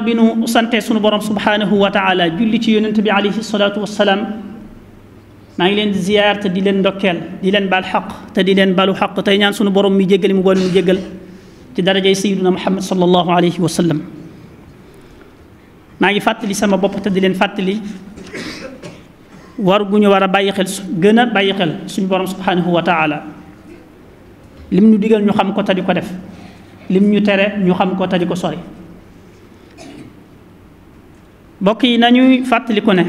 bi nu sante sunu borom subhanahu wa taala julli ci yonent bi alayhi salatu wassalam maa ngi leen di ziyaar te di leen ndokkeel di leen baal xaq te di leen balu xaq tey ñaan sunu borom mi jéggali mu boole mu jéggal ci darajay sayyiduna muhammad sallallahu alayhi wa sallam maa ngi fàttali sama bopp te di leen fàttali war gu ñu war a bàyyi xel gën a bàyyi xel suñu borom subhanahu wa taala lim ñu digal ñu xam ko te di ko def lim ñu tere ñu xam ko te di ko sori mbokk yi nañuy fàttali ko ne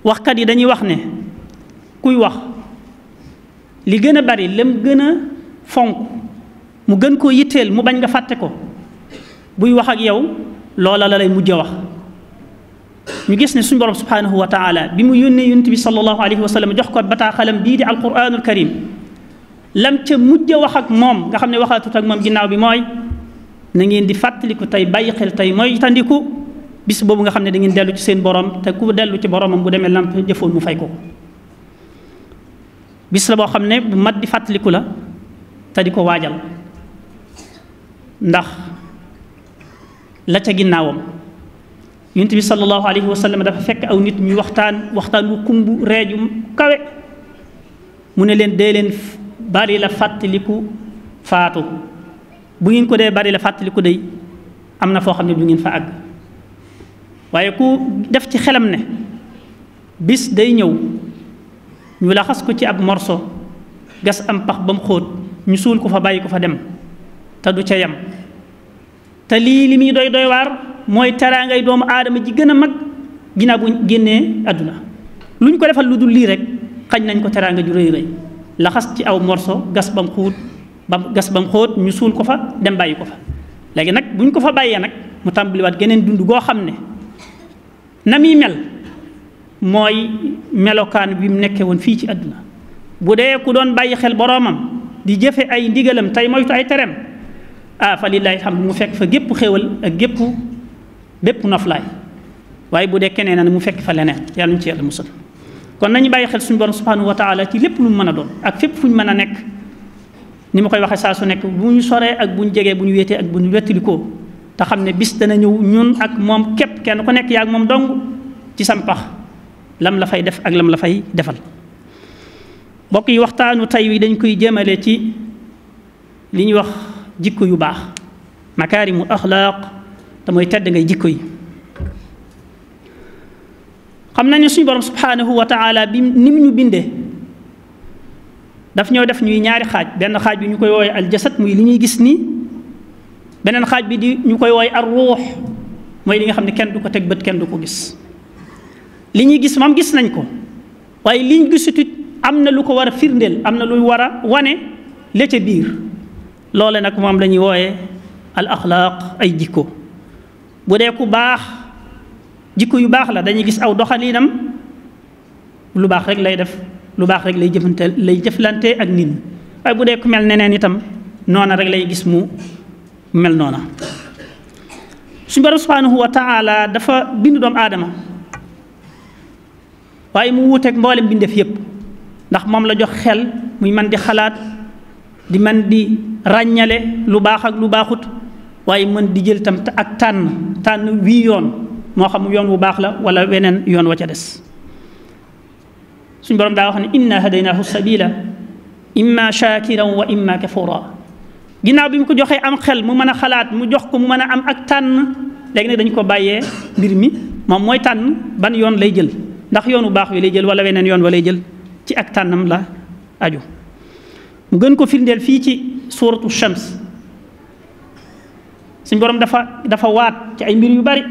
waxkat yi dañuy wax ne kuy wax li gën a bari lam gën a fonk mu gën koo yitteel mu bañ nga fàtte ko buy wax ak yow loola la lay mujj a wax ñu gis ne suñu borom subhanahu wa taala bi mu yónnee yonent bi sallallahu alayhi wa sallam jox ko bataaxalam bii di alquranul karim lam ca mujj a wax ak moom nga xam ne waxaatut ak moom ginnaaw bi mooy na ngeen di fàttaliku tey bàyyi xel tey mooy tandiku bis boobu nga xam ne da ngeen dellu ci seen borom te ku dellu ci boromam bu demee lamp jëfoon mu fay ko bis la boo xam ne bu mat di fàttaliku la te di ko waajal ndax la ca ginnaawam yonent bi sallallahu alayhi wa sallam dafa fekk aw nit ñuy waxtaan wu kumbu reeju kawe mu ne leen dee leen bari la fàttaliku faatu bu ngeen ko dee bari la fàttaliku day am na foo xam ne du ngeen fa àgg waaye ku def ci xelam ne bis day ñëw ñu laxas ko ci ab morso gas am pax ba mu xóot ñu suul ko fa bàyyi ko fa dem te du ca yem te lii li muy doy waar mooy teraangay doomu aadama ji gën a mag ginnaaw bu génnee àdduna lu ñu ko defal lu dul lii rek xañ nañ ko teraanga ju rëy rëy laxas ci aw morso gas ba mu xóot ñu suul ko fa dem bàyyi ko fa léegi nag bu ñu ko fa bàyyee nag mu tàmbaliwaat geneen dund goo xam ne na muy mel mooy melokaan bi mu nekkee woon fii ci àdduna bu dee ku doon bàyyi xel boroomam di jëfe ay ndigalam tey moytu ay tereem fa lillahi alhamdu mu fekk fa gépp xéewal ak bépp noflaay waaye bu dee keneen na mu fekk fa leneen yàlla ñu ci yàlla musal kon nañu bàyyi xel suñu borom subhanahu wa taala ci lépp lu mu mën a doon ak fépp fu ñu mën a nekk ni ma koy waxee saa su nekk bu ñu soree ak bu ñu jegee bu ñu wéetee ak bu ñu wettalikoo te xam ne bis dana ñëw ñun ak moom képp kenn ku nekk yaa ak moom dong ci sam pax lam la fay def ak lam la fay defal mbokk yi waxtaanu tey wi dañ koy jëmale ci li ñuy wax jikko yu baax makaarimu axlaaq te mooy tedd ngay jikko yi xam nañu suñu borom subhanahu wa taala bi ni mu ñu bindee daf ñoo def ñuy ñaari xaaj benn xaaj bi ñu koy wooye aljasad muy li ñuy gis nii beneen xaaj bi di ñu koy wooye ar ruux mooy li nga xam ne kenn du ko teg bët kenn du ko gis li ñuy gis moom gis nañ ko waaye li ñu gisutut am na lu ko war a firndeel am na lu war a wane la ca biir loole nag moom la ñuy wooye al axlaaq ay jikko bu dee ku baax jikko yu baax la dañuy gis aw doxalinam lu baax rek lay def lu baax rek lay jëflante ak nit ñi waaye bu dee ku mel neneen itam noona rek lay gis mu mel noona suñu borom subhanahu wa taala dafa bind doomu aadama waaye mu wuuteeg mboolem bindeef yépp ndax moom la jox xel muy man di xalaat di man di ràññale lu baax ak lu baaxut waaye mën di jël tam ak tànn wii yoon moo xam yoon wu baax la wala weneen yoon wa ca des suñu borom daa wax ne inna hadaynaahu sabila imma shakiran wa imma kafura ginnaaw bi mu ko joxee am xel mu mën a xalaat mu jox ko mu mën a am ak tànn léegi nag dañu ko bàyyee mbir mi moom mooy tànn ban yoon lay jël ndax yoon wu baax wi lay jël wala weneen yoon wa lay jël ci ak tànnam la aju mu gën ko firndeel fii ci suuratu shams suñu borom dafa waat ci ay mbir yu bari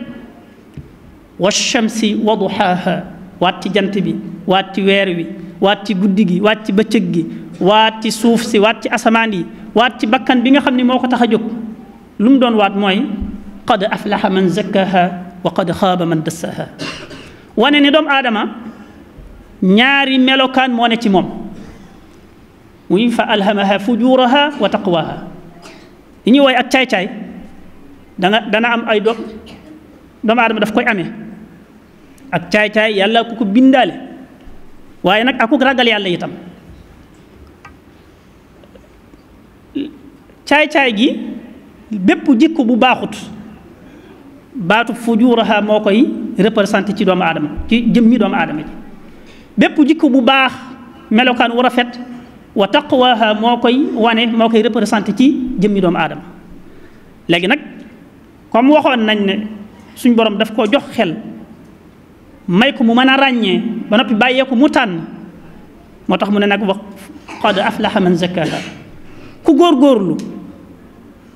wa shamsi wa duhaaha waat ci jant bi waat ci weer wi waat ci guddi gi waat ci bëccëg gi waat ci suuf si waat ci asamaan yi waat ci bakkan bi nga xam ne moo ko tax a jóg lu mu doon waat mooy qad aflaha man zakkaha wa qad xaaba man dassaha wane ne doomu aadama ñaari melokaan moo ne ci moom muy fa alhamaha fujuraha wa taqwaha li ñuy wooy ak caay-caay dana am ay doomu aadama daf koy amee ak caay-caay yàlla ku ko bindaale waaye nag akuk ragal yàlla itam caay-caay gi bépp jikko bu baaxut baatu fujuraha moo koy représenté ci doomu aadama ci jëmmi doomu aadama ji bépp jikko bu baax melokaan wu rafet wa taqwaha moo koy wane moo koy représenté ci jëmmi doomu aadama léegi nag comme waxoon nañ ne suñ borom daf koo jox xel may ko mu mën a ràññee ba noppi bàyyee ko mu tànn moo tax mu ne nag wax qad aflaha man zakkaha ku góorgóorlu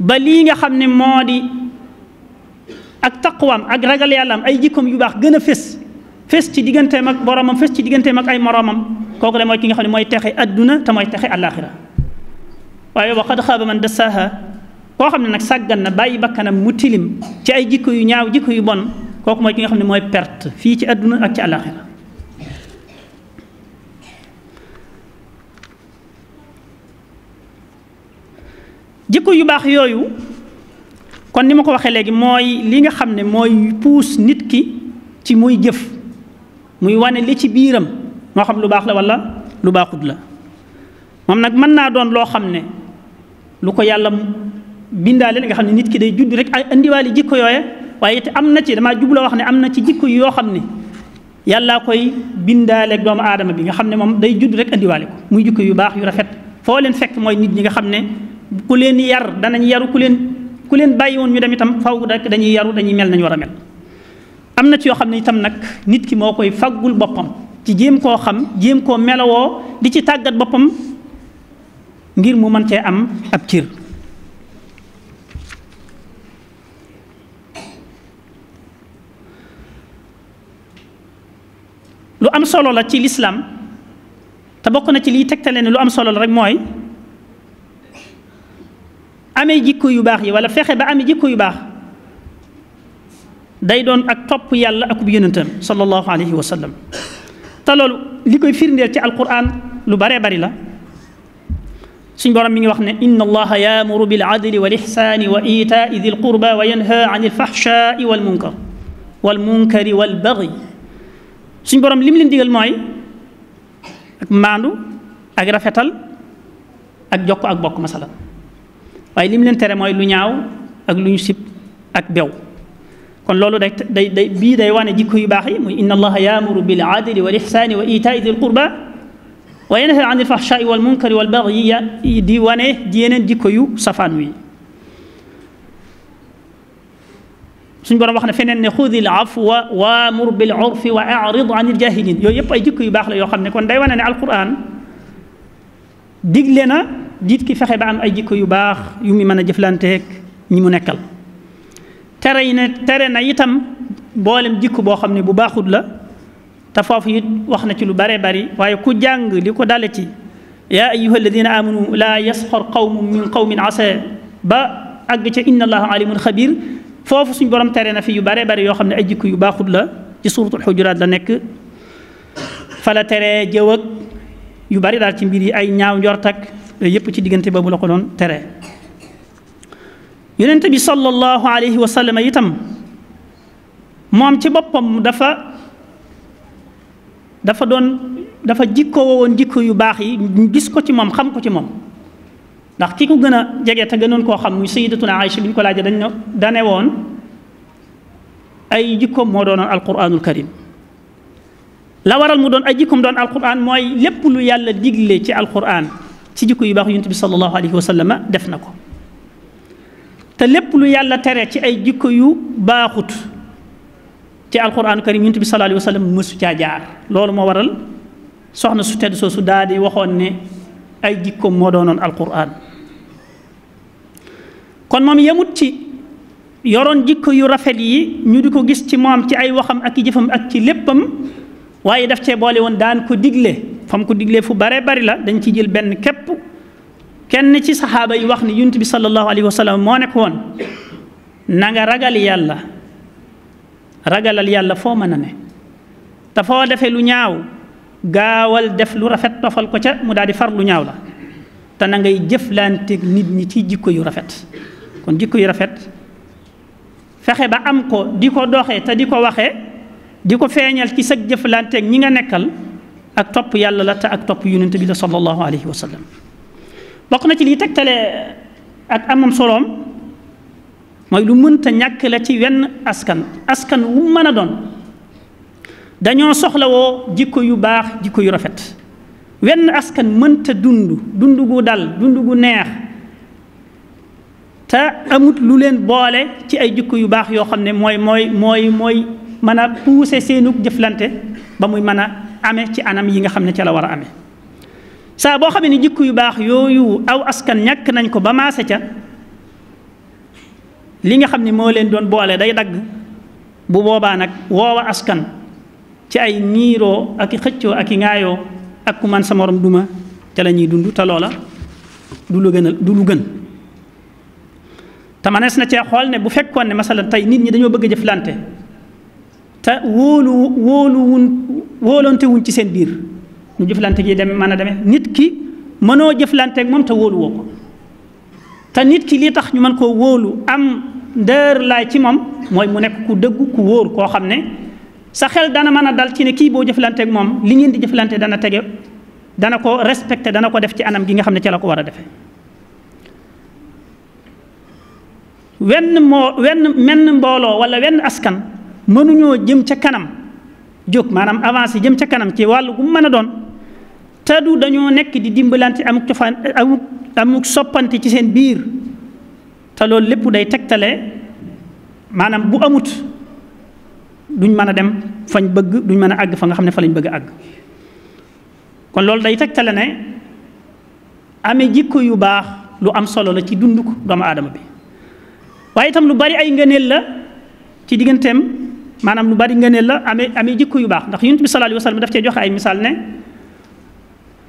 ba lii nga xam ne moo di ak taqwaam ak ragal yàlla am ay jikkoom yu baax gën a fés ci digganteem ak boromam fés ci digganteem ak ay moromam kooku de mooy ki nga xam ne mooy texe adduna te mooy texe àllaaxira waaye wa qad xaaba man dassaaha koo xam ne nag sàggan na bàyyi bakkanam mu tilim ci ay jikko yu ñaaw jikko yu bon kooku mooy ki nga xam ne mooy perte fii ci adduna ak ci àllaaxira jikko yu baax yooyu kon ni ma ko waxee léegi mooy li nga xam ne mooy puus nit ki ci muy jëf muy wane li ci biiram moo xam lu baax la wala lu baaxut la moom nag mën naa doon loo xam ne lu ko yàlla bindaale nga xam ne nit ki day judd rek ay indiwaale jikko yooye waaye it am na ci damaa jubloo wax ne am na ci jikko yoo xam ne yàllaa koy bindaale ak doomu aadama bi nga xam ne moom day judd rek indiwaale ko muy jikko yu baax yu rafet foo leen fekk mooy nit ñi nga xam ne ku leen yar danañ yaru ku leen bàyyi woon ñu dem itam faw rek dañuy yaru dañuy mel nañu war a mel am na ci yoo xam ne itam nag nit ki moo koy faggul boppam ci jéem koo xam jéem koo melowoo di ci tàggat boppam ngir mu mën cee am ab cër lu am solo la ci lislaam te bokk na ci liy tegtale ne lu am solo la rek mooy amee jikko yu baax yi wala fexe ba amee jikko yu baax day doon ak topp yàlla akub yonentam sallallahu alayhi wa sallam te loolu li koy firndeel ci alquran lu baree bari la suñ borom mi ngi wax ne inna allaha yaamuru bil adli wal ihsani wa itaai dil qurba wa yanha an il fahshai wal munkari wal baghi suñ borom li mu leen digal mooy ak maandu ak rafetal ak jokk ak bokk masalan waaye li mu leen tere mooy lu ñaaw ak lu ñu sib ak bew kon loolu day wane jikko yu baax yi muy inna allaha yaamuru bil adli wal ihsani wa itaai dil qurba wa yanha an il fahshai wal munkari wal baghi di wane yeneen jikko yu safaan wi suñ borom wax ne feneen ne xudil afwa waamur bil urfi wa a'rid anil jahilin yooyu yëpp ay jikko yu baax la yoo xam ne kon day wane ne alquran digle na diit ki fexe ba am ay jikko yu baax yu mu mën a jëflanteeg ñi mu nekkal tere na itam boolem jikko boo xam ne bu baaxut la te foofu it wax na ci lu bare bari waaye ku jàng li ko dale ci yaa ayyuha alladina amanu laa yasxar qawmun min qawmin asa ba àgg ca inna allaha alimun xabir foofu suñ borom tere na fi yu bare bari yoo xam ne ay jikko yu baaxut la ci suratul xujuraat la nekk fa la tere jëw ak yu bari daal ci mbir yi ay ñaaw njort ak yépp ci diggante boobu la ko doon tere yonent bi sallallahu alayhi wa sallam itam moom ci boppam dafa jikkoo woon jikko yu baax yi ñu gis ko ci moom xam ko ci moom ndax ki ko gën a jege te gënoon koo xam muy sayyidatuna Aïcha bi ñu ko laajee dane woon ay jikkoom moo doonoon alquranul karim la waral mu doon ay jikkoom doon alquran mooy lépp lu yàlla digle ci alquran ci jikko yu baax yonent bi sallallahu alayhi wa sallam def na ko te lépp lu yàlla tere ci ay jikko yu baaxut ci alquranul karim yonent bi sallallahu alayhi wa sallam mësu caa jaar loolu moo waral soxna su tedd soosu daal di waxoon ne ay jikkoom moo doonoon alquran kon moom yemut ci yoroon jikko yu rafet yi ñu di ko gis ci moom ci ay waxam ak i jëfam ak ci léppam waaye daf cee boole woon daan ko digle fam ko diglee fu bare bari la dañ ci jël benn képp kenn ci saxaaba yi wax ni yonent bi sallallahu alayhi wa sallam moo nekk woon na nga ragalal yàlla foo mën a ne te foo defee lu ñaaw gaawal def lu rafet tofal ko ca mu daal di far lu ñaaw la te na ngay jëflanteeg nit ñi ci jikko yu rafet kon jikko yu rafet fexe ba am ko di ko doxee te di ko waxee di ko feeñal ci sag jëflanteeg ñi nga nekkal ak topp yàlla la te ak topp yonent bi la sallallahu alayhi wa sallam bokk na ci liy tegtale ak amam soloom mooy lu mënta ñàkk la ci wenn askan wu mën a doon dañoo soxlawoo jikko yu baax jikko yu rafet wenn askan mënta dund gu dal dund gu neex te amut lu leen boole ci ay jikko yu baax yoo xam ne mooy mën a pousser seenug jëflante ba muy mën a amee ci anam yi nga xam ne ca la war a amee saa boo xamee ni jikko yu baax yooyu aw askan ñàkk nañ ko ba maase ca li nga xam ne moo leen doon boole day dagg bu boobaa nag woowa askan ci ay niiroo ak i xëccoo ak i ŋaayoo ak ku man sa morom duma ca la ñuy dund te loola du lu gën te manees na cee xool ne bu fekkoon ne masalan tey nit ñi dañoo bëgg a jëflante te wóolonte wuñ ci seen biir ñu jëflante gi dem mën a demee nit ki mënoo jëflante ak moom te wóolu woo ko te nit ki li tax ñu mën koo wóolu am ndër laay ci moom mooy mu nekk ku dëggu ku wóor koo xam ne sa xel dana mën a dal ci ne kii boo jëflante ak moom li ngeen di jëflante dana ko respecté dana ko def ci anam gi nga xam ne ca la ko war a defee menn mbooloo wala wenn askan mënuñoo jëm ca kanam jóg maanaam avancé jëm ca kanam ci wàllu gu mën a doon te du dañoo nekk di dimbalante amuk soppante ci seen biir te loolu lépp day tegtale maanaam bu amut duñ mën a dem fañ bëgg duñ mën a àgg fa nga xam ne fa lañ bëgg a àgg kon loolu day tegtale ne amee jikko yu baax lu am solo la ci dunduk doomu aadama bi waaye itam lu bari ay ngëneel la ci digganteem maanaam lu bari ngëneel la amee jikko yu baax ndax Yonent bi sallallahu alayhi wa sallam daf cee joxe ay misaal ne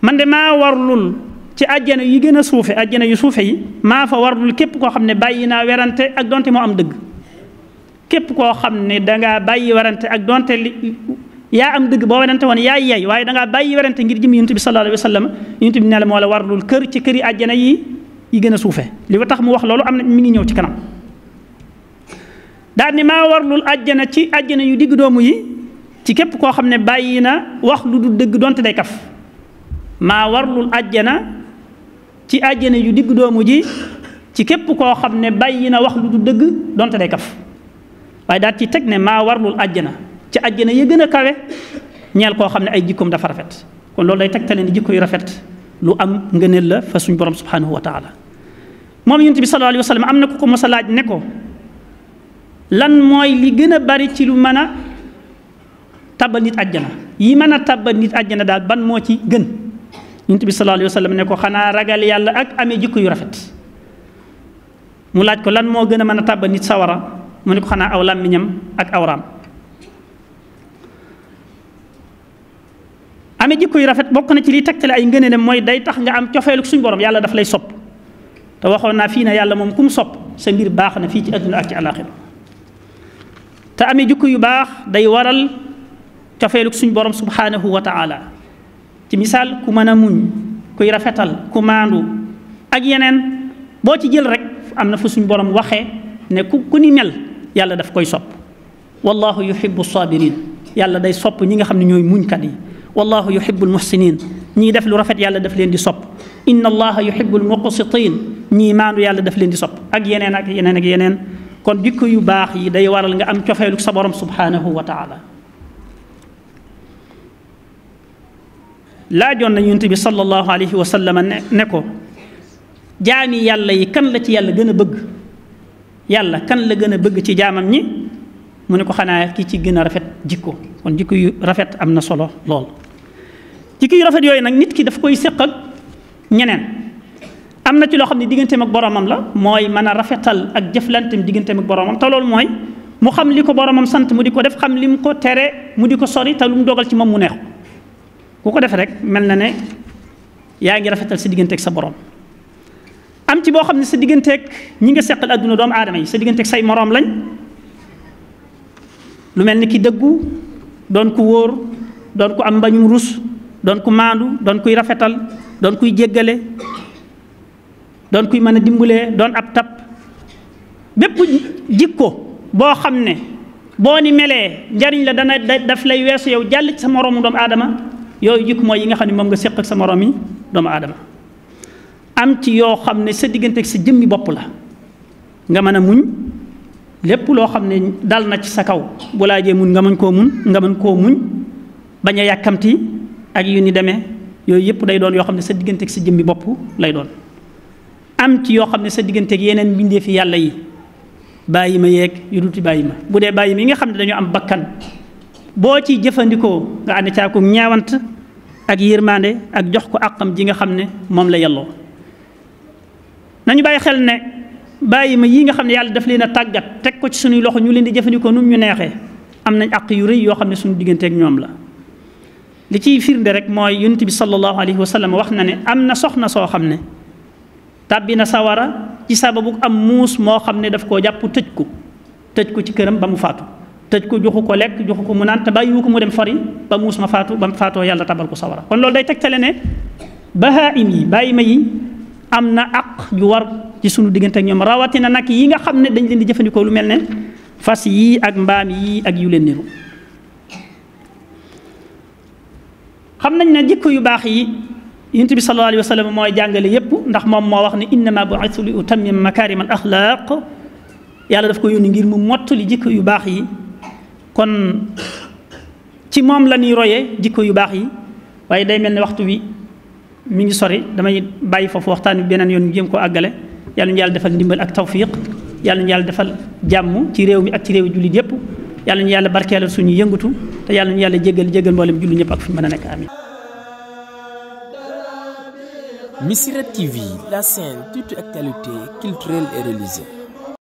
man de maa warlul ci àjjana yi gën a suufe àjjana yu suufe yi maa fa warlul képp koo xam ne bàyyi naa werante ak donte moo am dëgg képp koo xam ne dangaa bàyyi werante ak donte yaa am dëgg boo werante woon yaa yey waaye dangaa bàyyi werante ngir jëm Yonent bi sallallahu alayhi wa sallam Yonent bi ne la moo la warlul kër ci këri àjjana yi gën a suufe li ko tax mu wax loolu am na mi ngi ñëw ci kanam daal ni maa warlul àjjana ci àjjana yu digg doomu yi ci képp koo xam ne bàyyi na wax lu du dëgg donte day kaf maa warlul àjjana ci àjjana yu digg doomu ji ci képp koo xam ne bàyyi na wax lu du dëgg donte day kaf waaye daal ci teg ne maa warlul àjjana ci àjjana ya gën a kawe ñeel koo xam ne ay jikkoom dafa rafet kon loolu day tegtale ni jikko yu rafet lu am ngëneel la fa suñ borom subhanahu wa taala moom Yonent bi sallallahu alayhi wa sallam am na ku ko mos a laaj ne ko lan mooy li gën a bari ci lu mën a tàbbal nit àjjana yi mën a tàbbal nit àjjana daal ban moo ci gën Yonent bi sallallahu alayhi wa sallam ne ko xanaa ragal yàlla ak amee jikko yu rafet mu laaj ko lan moo gën a mën a tàbbal nit sawara mu ne ko xanaa aw làmmiñam ak awraam amee jikko yu rafet bokk na ci liy tegtale ay ngëneelam mooy day tax nga am cofeelu suñu borom yàlla daf lay sopp te waxoon naa fii ne yàlla moom ku mu sopp sa mbir baax na fii ci àdduna ak ci àllaaxira te amee jikko yu baax day waral cofeelu suñu borom subhanahu wa taala ci misaal ku mën a muñ kuy rafetal ku maandu ak yeneen boo ci jël rek am na fu suñu borom waxee ne ku ni mel yàlla daf koy sopp wallahu yuhibbu sabirin yàlla day sopp ñi nga xam ne ñooy muñkat yi wallahu yuhibbul muhsinin ñii def lu rafet yàlla daf leen di sopp inna allaha yuhibbul muqsitin ñii maandu yàlla daf leen di sopp ak yeneen ak yeneen ak yeneen kon jikko yu baax yi day waral nga am cofeelu sa borom subhanahu wa taala laajoon na Yonent bi sallallahu alayhi wa sallam ne ko jaami yàlla yi kan la ci yàlla gën a bëgg yàlla kan la gën a bëgg ci jaamam ñi mu ne ko xanaa ki ci gën a rafet jikko kon jikko yu rafet am na solo lool jikko yu rafet yooyu nag nit ki daf koy séq ak ñeneen am na ci loo xam ne digganteem ak boromam la mooy mën a rafetal ak jëflanteem digganteem ak boromam te loolu mooy mu xam li ko boromam sant mu di ko def xam li mu ko tere mu di ko sori te lu mu dogal ci moom mu neex ku ko def rek mel na ne yaa ngi rafetal sa digganteeg sa borom am ci boo xam ne sa digganteeg ñi nga seqal adduna doomu aadama yi sa digganteeg say moroom lañ lu mel ni ki dëggu doon ku wóor doon ku am mbañum rus doon ku maandu doon kuy rafetal doon kuy jéggale doon kuy mën a dimbalee doon ab tab bépp jikko boo xam ne boo ni melee njariñ la daf lay weesu yow jàll ci sa moroomu doomu aadama yooyu jikko mooy yi nga xam ne moom nga séq ak sa moroom yi doomu aadama am ci yoo xam ne sa diggante ak sa jëmmi bopp la nga mën a muñ lépp loo xam ne dal na ci sa kaw bu laajee mun nga mën koo muñ bañ a yàkkamti ak yu ni demee yooyu yëpp day doon yoo xam ne sa digganteeg sa jëmmi bopp lay doon. am ci yoo xam ne sa digganteeg yeneen mbindeefi yàlla yi bàyyi ma yeeg yu duti bàyyi ma bu dee bàyyi ma yi nga xam ne dañoo am bakkan boo ci jëfandikoo nga ànd caa ko ñaawant ak yërmande ak jox ko àqam ji nga xam ne moom la yelloo. nañu bàyyi xel ne bàyyi ma yi nga xam ne yàlla daf leen a tàggat teg ko ci suñuy loxo ñu leen di jëfandikoo nu mu ñu neexee am nañ àq yu rëy yoo xam ne suñu digganteeg ñoom la. li ciy firnde rek mooy yonent bi sallallahu alayhi wa sallam wax na ne am na soxna soo xam ne tàbbi na sawara ci sababu am muus moo xam ne daf koo jàpp tëj ko ci këram ba mu faatu tëj ko joxu ko lekk joxu ko mu naan te bàyyiwu ko mu dem fari ba muus ma faatu ba mu faatoo yàlla tabal ko sawara. kon loolu day tegtale ne bahaim yi bàyyi ma yi am na àq ju war ci sunu diggante ak ñoom rawatina nag yi nga xam ne dañ leen di jëfandikoo lu mel ne fas yii ak mbaam yii ak yu leen niru. xam nañ ne jikko yu baax yi yonent bi sallallahu alayhi wa sallam mooy jàngale yépp ndax moom moo wax ne innama bu'ithtu li utammima makarim al axlaaq yàlla daf ko yónni ngir mu mottali jikko yu baax yi kon ci moom la ñuy royee jikko yu baax yi. waaye day mel ne waxtu wi mi ngi sori damay bàyyi foofu waxtaan wi beneen yoon ñu jéem koo àggale yàlla ñu yàlla defal ndimbal ak tawfiq yàlla ñu yàlla defal jàmm ci réew mi ak ci réew jullit yépp yàlla ñu yàlla barkeelal suñu yëngatu te yàlla ñu yàlla jéggal mboolem jullit ñëpp ak fu ñu mën a nekk amiin. Missirah TV, la chaîne toute actualité culturelle et religieuse.